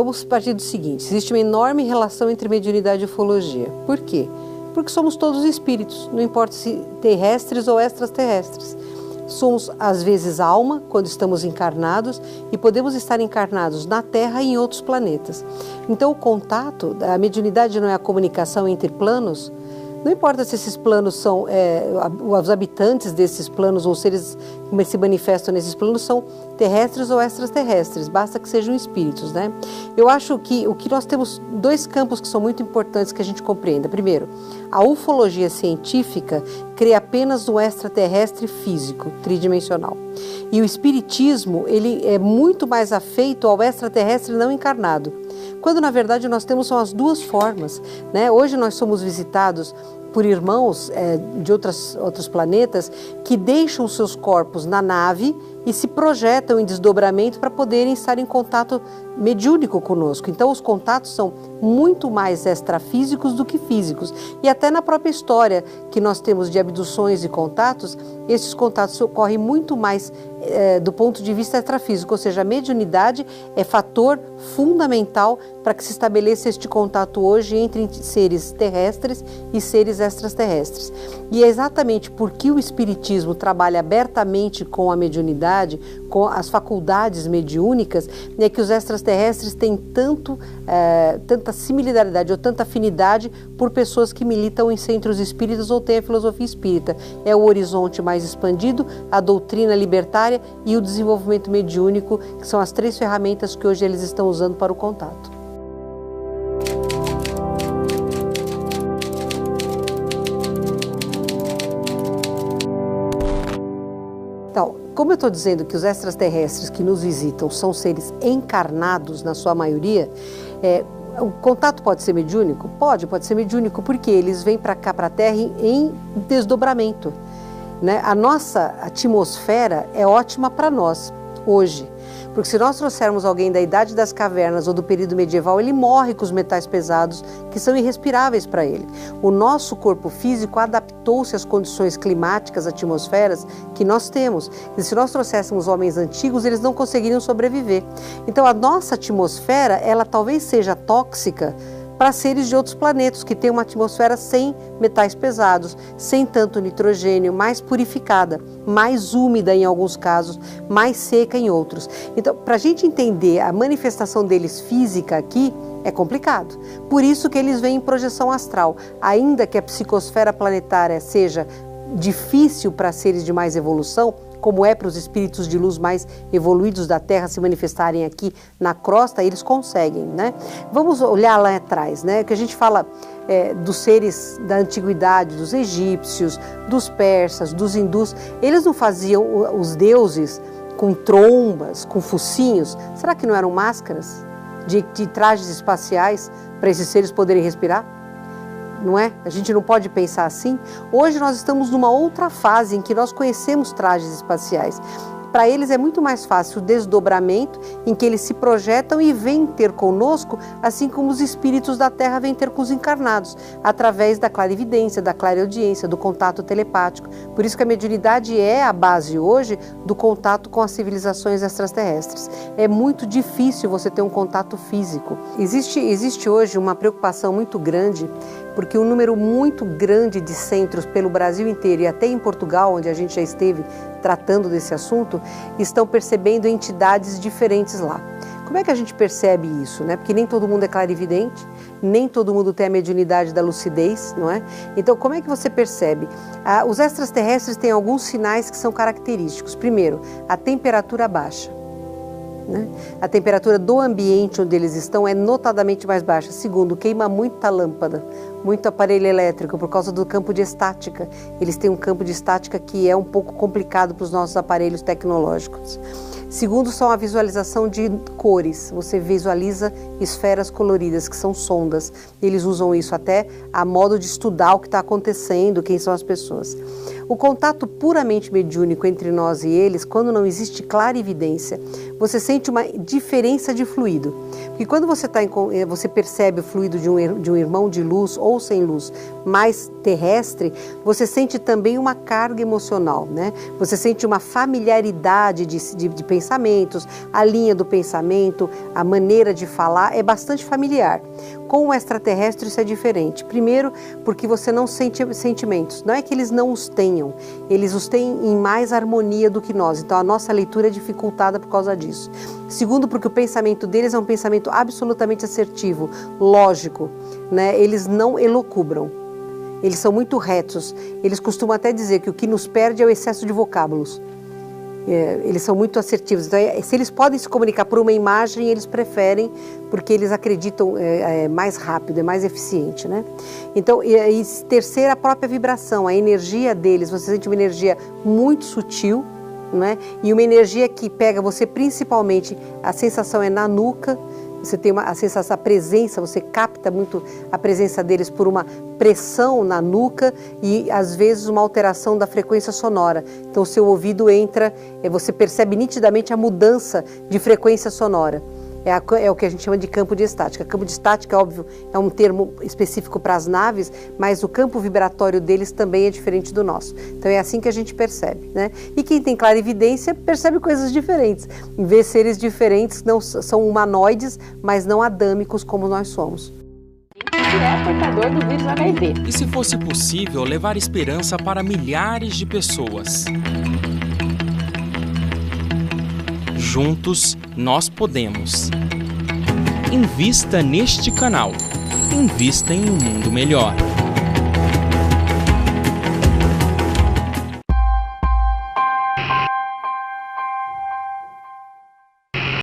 vamos partir do seguinte: existe uma enorme relação entre mediunidade e ufologia. Por quê? Porque somos todos espíritos, não importa se terrestres ou extraterrestres. Somos, às vezes, alma, quando estamos encarnados, e podemos estar encarnados na Terra e em outros planetas. Então, o contato, a mediunidade não é a comunicação entre planos. Não importa se esses planos são, os habitantes desses planos ou seres que se manifestam nesses planos são terrestres ou extraterrestres, basta que sejam espíritos, né? Eu acho que o que nós temos dois campos que são muito importantes que a gente compreenda. Primeiro, a ufologia científica crê apenas no extraterrestre físico, tridimensional. E o espiritismo, ele é muito mais afeito ao extraterrestre não encarnado. Quando na verdade nós temos são as duas formas, né? Hoje nós somos visitados por irmãos de outros planetas que deixam seus corpos na nave e se projetam em desdobramento para poderem estar em contato mediúnico conosco. Então os contatos são muito mais extrafísicos do que físicos. E até na própria história que nós temos de abduções e contatos, esses contatos ocorrem muito mais do ponto de vista extrafísico, ou seja, a mediunidade é fator fundamental para que se estabeleça este contato hoje entre seres terrestres e seres extraterrestres. E é exatamente porque o espiritismo trabalha abertamente com a mediunidade, com as faculdades mediúnicas, né, que os extraterrestres têm tanta similaridade ou tanta afinidade por pessoas que militam em centros espíritas ou têm a filosofia espírita. É o horizonte mais expandido, a doutrina libertária e o desenvolvimento mediúnico, que são as três ferramentas que hoje eles estão usando para o contato. Então, como eu estou dizendo que os extraterrestres que nos visitam são seres encarnados, na sua maioria, o contato pode ser mediúnico? Pode ser mediúnico, porque eles vêm para cá, para a Terra, em desdobramento, né? A nossa atmosfera é ótima para nós, hoje. Porque se nós trouxermos alguém da Idade das Cavernas ou do período medieval, ele morre com os metais pesados que são irrespiráveis para ele. O nosso corpo físico adaptou-se às condições climáticas, atmosferas que nós temos. E se nós trouxéssemos homens antigos, eles não conseguiriam sobreviver. Então a nossa atmosfera, ela talvez seja tóxica para seres de outros planetas que têm uma atmosfera sem metais pesados, sem tanto nitrogênio, mais purificada, mais úmida em alguns casos, mais seca em outros. Então, para a gente entender a manifestação deles física aqui, é complicado. Por isso que eles vêm em projeção astral. Ainda que a psicosfera planetária seja difícil para seres de mais evolução, como é para os espíritos de luz mais evoluídos da Terra se manifestarem aqui na crosta, eles conseguem, né? Vamos olhar lá atrás, né? Que a gente fala dos seres da antiguidade, dos egípcios, dos persas, dos hindus, eles não faziam os deuses com trombas, com focinhos? Será que não eram máscaras de trajes espaciais para esses seres poderem respirar? Não é? A gente não pode pensar assim. Hoje nós estamos numa outra fase em que nós conhecemos trajes espaciais. Para eles é muito mais fácil o desdobramento, em que eles se projetam e vêm ter conosco, assim como os espíritos da Terra vêm ter com os encarnados, através da clarividência, da clareaudiência, do contato telepático. Por isso que a mediunidade é a base hoje do contato com as civilizações extraterrestres. É muito difícil você ter um contato físico. Existe hoje uma preocupação muito grande, porque um número muito grande de centros pelo Brasil inteiro e até em Portugal, onde a gente já esteve tratando desse assunto, estão percebendo entidades diferentes lá. Como é que a gente percebe isso, né? Porque nem todo mundo é clarividente, nem todo mundo tem a mediunidade da lucidez, não é? Então, como é que você percebe? Os extraterrestres têm alguns sinais que são característicos. Primeiro, a temperatura baixa. Né? A temperatura do ambiente onde eles estão é notadamente mais baixa. Segundo, queima muita lâmpada, muito aparelho elétrico por causa do campo de estática. Eles têm um campo de estática que é um pouco complicado para os nossos aparelhos tecnológicos. Segundo, são a visualização de cores. Você visualiza esferas coloridas, que são sondas. Eles usam isso até a modo de estudar o que está acontecendo, quem são as pessoas. O contato puramente mediúnico entre nós e eles, quando não existe clarividência, você sente uma diferença de fluido. Porque quando você percebe o fluido de um irmão de luz ou ou sem luz, mais terrestre, você sente também uma carga emocional, né? Você sente uma familiaridade de pensamentos, a linha do pensamento, a maneira de falar é bastante familiar. Com o extraterrestre isso é diferente. Primeiro, porque você não sente sentimentos. Não é que eles não os tenham, eles os têm em mais harmonia do que nós. Então a nossa leitura é dificultada por causa disso. Segundo, porque o pensamento deles é um pensamento absolutamente assertivo, lógico, né? Eles não elocubram. Eles são muito retos. Eles costumam até dizer que o que nos perde é o excesso de vocábulos. Eles são muito assertivos. Então, se eles podem se comunicar por uma imagem, eles preferem, porque eles acreditam mais rápido, é mais eficiente, né? Então, e terceira, a própria vibração, a energia deles. Você sente uma energia muito sutil, né? E uma energia que pega você principalmente, a sensação é na nuca. Você tem a sensação, a presença, você capta muito a presença deles por uma pressão na nuca e às vezes uma alteração da frequência sonora. Então o seu ouvido entra, você percebe nitidamente a mudança de frequência sonora. É o que a gente chama de campo de estática. Campo de estática, óbvio, é um termo específico para as naves, mas o campo vibratório deles também é diferente do nosso. Então é assim que a gente percebe, né? E quem tem clarividência percebe coisas diferentes. Vê seres diferentes, não são humanoides, mas não adâmicos como nós somos. É portador do vírus HIV. E se fosse possível levar esperança para milhares de pessoas? Juntos, nós podemos. Invista neste canal. Invista em um mundo melhor.